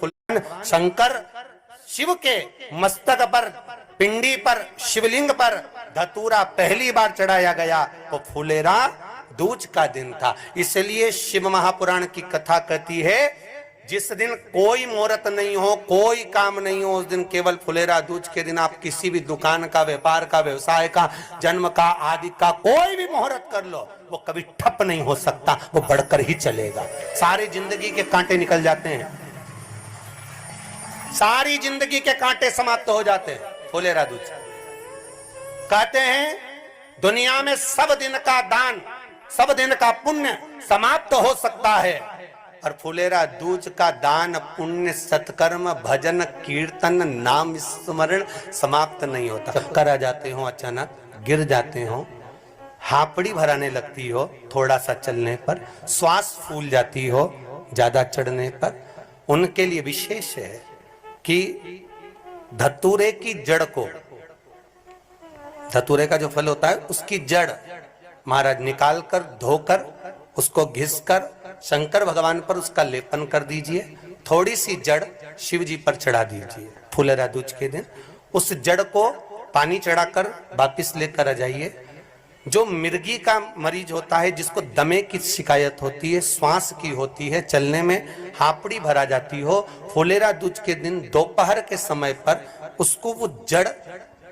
भगवान शंकर शिव के मस्तक पर, पिंडी पर, शिवलिंग पर धतूरा पहली बार चढ़ाया गया वो फुलेरा दूज का दिन था। इसलिए शिव महापुराण की कथा कहती है जिस दिन कोई मुहूर्त नहीं हो, कोई काम नहीं हो, उस दिन केवल फुलेरा दूज के दिन आप किसी भी दुकान का, व्यापार का, व्यवसाय का, जन्म का, आदि का कोई भी मुहूर्त कर लो, वो कभी ठप नहीं हो सकता, वो बढ़कर ही चलेगा। सारी जिंदगी के कांटे निकल जाते हैं, सारी जिंदगी के कांटे समाप्त हो जाते हैं फुलेरा दूज। कहते हैं दुनिया में सब दिन का दान, सब दिन का पुण्य समाप्त हो सकता है, और फुलेरा दूज का दान, पुण्य, सत्कर्म, भजन, कीर्तन, नाम स्मरण समाप्त नहीं होता। चक्कर आ जाते हो, अचानक गिर जाते हो, हापड़ी भराने लगती हो थोड़ा सा चलने पर, श्वास फूल जाती हो ज्यादा चढ़ने पर, उनके लिए विशेष है कि धतूरे की जड़ को, धतूरे का जो फल होता है उसकी जड़ महाराज निकाल कर, धोकर, उसको घिसकर शंकर भगवान पर उसका लेपन कर दीजिए। थोड़ी सी जड़ शिव जी पर चढ़ा दीजिए फुलेरा दूज के दिन। उस जड़ को पानी चढ़ाकर वापिस लेकर आ जाइए। जो मिर्गी का मरीज होता है, जिसको दमे की शिकायत होती है, श्वास की होती है, चलने में हापड़ी भरा जाती हो, फुलेरा दूज के दिन दोपहर के समय पर उसको वो जड़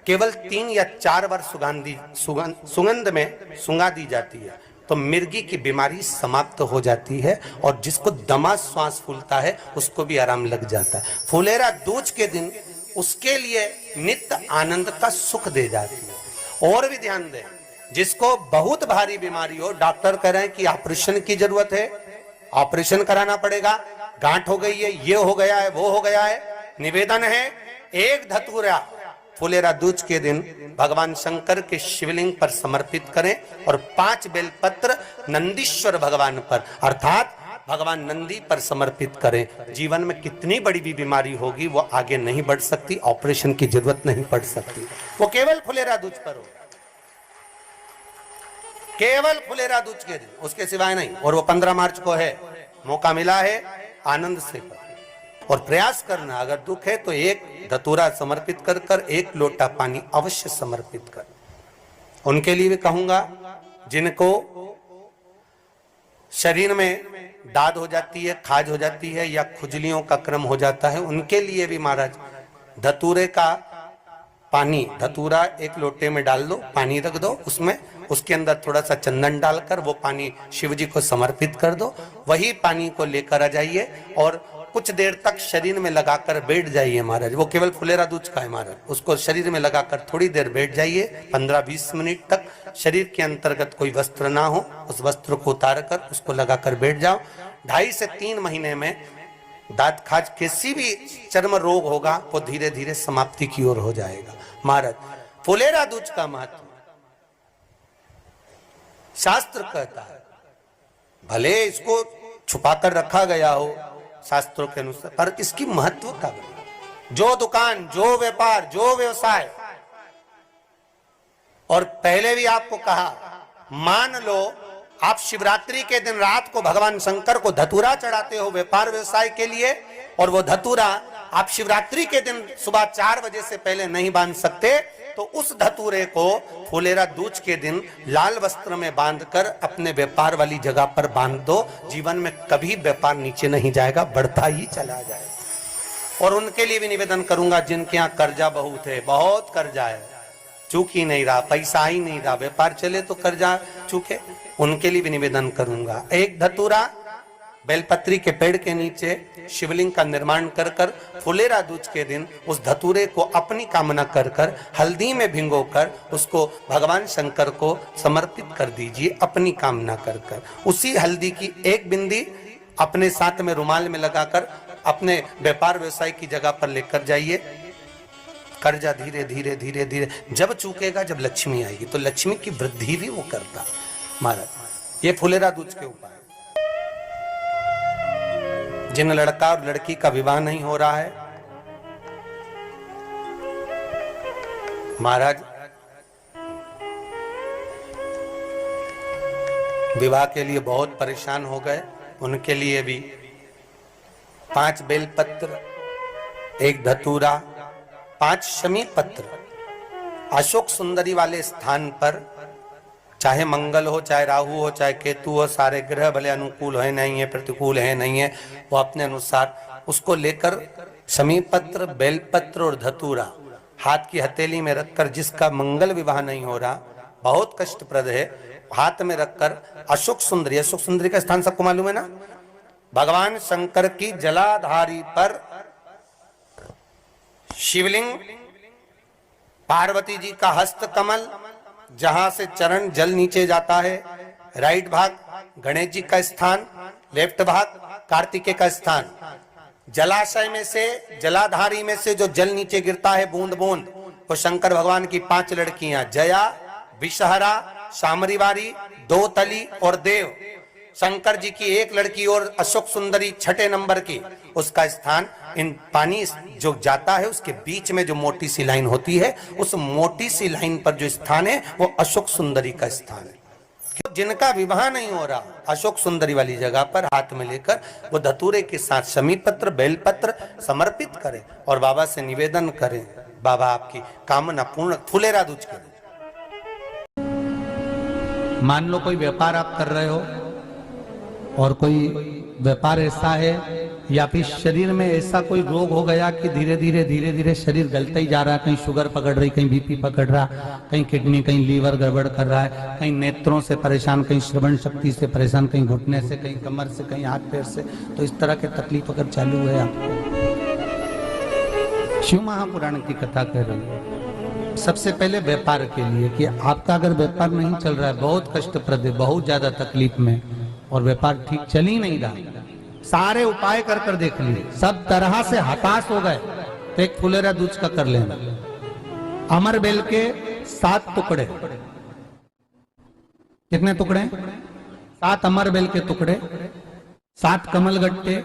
केवल 3 या 4 बार सुगंध में सुंगा दी जाती है, तो मिर्गी की बीमारी समाप्त हो जाती है, और जिसको दमा श्वास फूलता है उसको भी आराम लग जाता है। फुलेरा दूज के दिन उसके लिए नित्य आनंद का सुख दे जाती है। और भी ध्यान दें, जिसको बहुत भारी बीमारी हो, डॉक्टर कह रहे हैं कि ऑपरेशन की जरूरत है, ऑपरेशन कराना पड़ेगा, गांठ हो गई है, ये हो गया है, वो हो गया है, निवेदन है एक धतूरा फुलेरा दूज के दिन भगवान शंकर के शिवलिंग पर समर्पित करें, और 5 बेलपत्र नंदीश्वर भगवान पर अर्थात भगवान नंदी पर समर्पित करें। जीवन में कितनी बड़ी भी बीमारी होगी वो आगे नहीं बढ़ सकती, ऑपरेशन की जरूरत नहीं पड़ सकती, वो केवल फुलेरा दूज पर हो, केवल फुलेरा दूज के दिन, उसके सिवाय नहीं। और वो 15 मार्च को है, मौका मिला है, आनंद से कर और प्रयास करना। अगर दुख है तो एक धतूरा समर्पित कर कर 1 लोटा पानी अवश्य समर्पित कर। उनके लिए भी कहूंगा जिनको शरीर में दाद हो जाती है, खाज हो जाती है, या खुजलियों का क्रम हो जाता है, उनके लिए भी महाराज धतूरे का पानी, धतूरा 1 लोटे में डाल दो, पानी रख दो, उसमें उसके अंदर थोड़ा सा चंदन डालकर वो पानी शिव जी को समर्पित कर दो। वही पानी को लेकर आ जाइए और कुछ देर तक शरीर में लगाकर बैठ जाइए महाराज। वो केवल फुलेरा दूज का है महाराज, उसको शरीर में लगाकर थोड़ी देर बैठ जाइए, 15-20 मिनट तक। शरीर के अंतर्गत कोई वस्त्र ना हो, उस वस्त्र को उतार कर उसको लगाकर बैठ जाओ। 2.5 से 3 महीने में दांत खाज, किसी भी चर्म रोग होगा वो धीरे धीरे समाप्ति की ओर हो जाएगा। महाराज फुलेरा दूज का महत्व शास्त्र कहता है, भले इसको छुपाकर रखा गया हो शास्त्रों के अनुसार, पर इसकी महत्वता, जो दुकान, जो व्यापार, जो व्यवसाय, और पहले भी आपको कहा, मान लो आप शिवरात्रि के दिन रात को भगवान शंकर को धतूरा चढ़ाते हो व्यापार व्यवसाय के लिए, और वो धतूरा आप शिवरात्रि के दिन सुबह 4 बजे से पहले नहीं बांध सकते, तो उस धतूरे को फुलेरा दूज के दिन लाल वस्त्र में बांधकर अपने व्यापार वाली जगह पर बांध दो। जीवन में कभी व्यापार नीचे नहीं जाएगा, बढ़ता ही चला जाएगा। और उनके लिए भी निवेदन करूंगा जिनके यहाँ कर्जा बहुत है, बहुत कर्जा है, चूक ही नहीं रहा, पैसा ही नहीं रहा, व्यापार चले तो कर्जा चूके, उनके लिए भी निवेदन करूंगा। 1 धतूरा बेलपत्री के पेड़ के नीचे शिवलिंग का निर्माण कर कर फुलेरा दूज के दिन उस धतूरे को अपनी कामना कर कर हल्दी में भिंगोकर उसको भगवान शंकर को समर्पित कर दीजिए अपनी कामना कर कर। उसी हल्दी की 1 बिंदी अपने साथ में रुमाल में लगाकर अपने व्यापार व्यवसाय की जगह पर लेकर जाइए। कर्जा धीरे धीरे धीरे धीरे जब चूकेगा, जब लक्ष्मी आएगी, तो लक्ष्मी की वृद्धि भी वो करता महाराज। ये फुलेरा दूज के उपाय। जिन लड़का और लड़की का विवाह नहीं हो रहा है महाराज, विवाह के लिए बहुत परेशान हो गए, उनके लिए भी 5 बेलपत्र, 1 धतूरा, 5 शमी पत्र अशोक सुंदरी वाले स्थान पर, चाहे मंगल हो, चाहे राहु हो, चाहे केतु हो, सारे ग्रह भले अनुकूल है नहीं है, प्रतिकूल है नहीं है, वो अपने अनुसार उसको लेकर शमी पत्र, बेलपत्र और धतूरा हाथ की हथेली में रखकर, जिसका मंगल विवाह नहीं हो रहा, बहुत कष्टप्रद है, हाथ में रखकर अशोक सुंदरी का स्थान सबको मालूम है ना, भगवान शंकर की जलाधारी पर शिवलिंग, पार्वती जी का हस्त कमल, जहां से चरण जल नीचे जाता है, राइट भाग गणेश जी का स्थान, लेफ्ट भाग कार्तिकेय का स्थान, जलाशय में से, जलाधारी में से जो जल नीचे गिरता है बूंद बूंद, वो शंकर भगवान की 5 लड़कियां, जया, विषहरा, शामरीवारी, दोतली और देव, शंकर जी की 1 लड़की और अशोक सुंदरी 6 नंबर की, उसका स्थान, इन पानी जो जाता है उसके बीच में जो मोटी सी लाइन होती है, उस मोटी सी लाइन पर जो स्थान है वो अशोक सुंदरी का स्थान है। जिनका विवाह नहीं हो रहा, अशोक सुंदरी वाली जगह पर हाथ में लेकर वो धतूरे के साथ शमी पत्र, बेलपत्र समर्पित करें और बाबा से निवेदन करें, बाबा आपकी कामना पूर्ण, फुलेरा दूज करें। मान लो कोई व्यापार आप कर रहे हो और कोई व्यापार ऐसा है या फिर शरीर में ऐसा कोई रोग हो गया कि धीरे धीरे शरीर गलता ही जा रहा है, कहीं शुगर पकड़ रही, कहीं बीपी पकड़ रहा, कहीं किडनी, कहीं लीवर गड़बड़ कर रहा है, कहीं नेत्रों से परेशान, कहीं श्रवण शक्ति से परेशान, कहीं घुटने से, कहीं कमर से, कहीं हाथ पैर से, तो इस तरह के तकलीफ अगर चालू है आपको, शिव महापुराण की कथा कह रही है। सबसे पहले व्यापार के लिए कि आपका अगर व्यापार नहीं चल रहा है, बहुत कष्टप्रद है, बहुत ज्यादा तकलीफ में और व्यापार ठीक चल ही नहीं रहा, सारे उपाय कर कर देख लिए, सब तरह से हताश हो गए, तो एक फुलेरा दूज का कर लेना। अमर बेल के 7 टुकड़े, कितने टुकड़े? 7 अमर बेल के टुकड़े, 7 कमल गट्टे,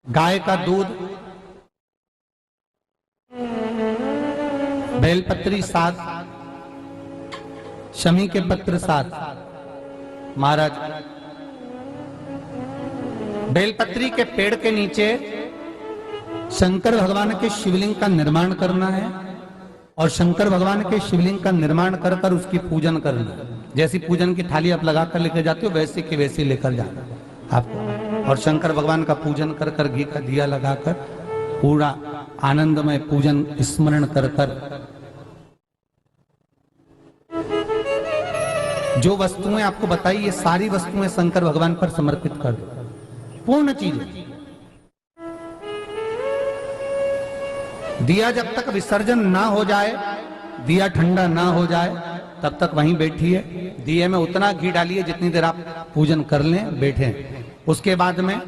गाय का दूध, बेलपत्री 7, शमी के पत्र 7। महाराज बेलपत्री के पेड़ के नीचे शंकर भगवान के शिवलिंग का निर्माण करना है और शंकर भगवान के शिवलिंग का निर्माण कर कर उसकी पूजन करना। जैसी पूजन की थाली आप लगा कर लेकर जाते हो वैसे की वैसे लेकर जाना आपको, और शंकर भगवान का पूजन कर कर, घी का दिया लगाकर पूरा आनंदमय पूजन स्मरण कर कर, जो वस्तुएं आपको बताई ये सारी वस्तुएं शंकर भगवान पर समर्पित कर दो, पूर्ण चीजें। दिया जब तक विसर्जन ना हो जाए, दिया ठंडा ना हो जाए, तब तक वहीं बैठिए, दिए में उतना घी डालिए जितनी देर आप पूजन कर लें, बैठे। उसके बाद में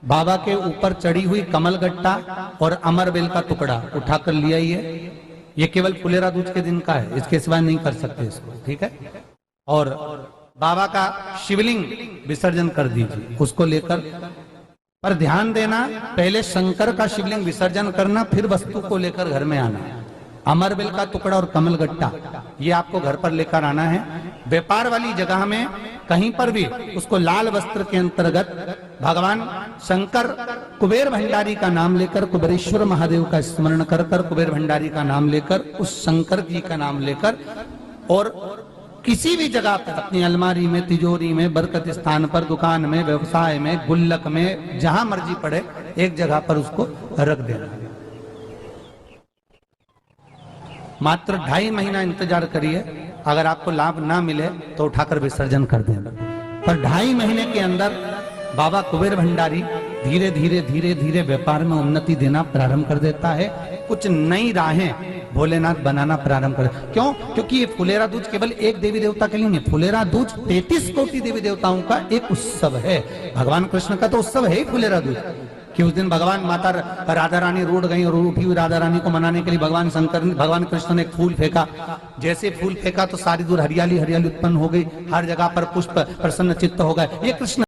बाबा के ऊपर चढ़ी हुई कमल गट्टा और अमर बेल का टुकड़ा उठाकर ले आइए। ये केवल फुलेरा दूज के दिन का है, इसके सिवा नहीं कर सकते इसको, ठीक है। और बाबा का शिवलिंग विसर्जन कर दीजिए, उसको लेकर, पर ध्यान देना पहले शंकर का शिवलिंग विसर्जन करना, फिर वस्तु को लेकर घर में आना। अमर बेल का टुकड़ा और कमल गट्टा ये आपको घर पर लेकर आना है। व्यापार वाली जगह में कहीं पर भी उसको लाल वस्त्र के अंतर्गत भगवान शंकर कुबेर भंडारी का नाम लेकर, कुबेरेश्वर महादेव का स्मरण कर कर, कुबेर भंडारी का नाम लेकर, उस शंकर जी का नाम लेकर, और किसी भी जगह पर अपनी अलमारी में, तिजोरी में, बरकत स्थान पर, दुकान में, व्यवसाय में, गुल्लक में, जहां मर्जी पड़े एक जगह पर उसको रख देना। मात्र 2.5 महीना इंतजार करिए, अगर आपको लाभ ना मिले तो उठाकर विसर्जन कर देना। पर 2.5 महीने के अंदर बाबा कुबेर भंडारी धीरे धीरे व्यापार में उन्नति देना प्रारंभ कर देता है। कुछ नई राहें भोलेनाथ बनाना प्रारंभ कर। क्यों? क्योंकि ये फुलेरा दूज केवल एक देवी देवता के लिए नहीं, फुलेरा दूज 33 कोटि देवी देवताओं का एक उत्सव है। भगवान कृष्ण का तो उत्सव है ही फुलेरा दूज, कि उस दिन भगवान माता राधा रानी रूठ गई और उठी हुई राधा रानी को मनाने के लिए भगवान कृष्ण ने एक फूल फेंका। जैसे फूल फेंका तो सारी दूर हरियाली उत्पन्न हो गई, हर जगह पर पुष्प प्रसन्न चित्त हो गए। ये कृष्ण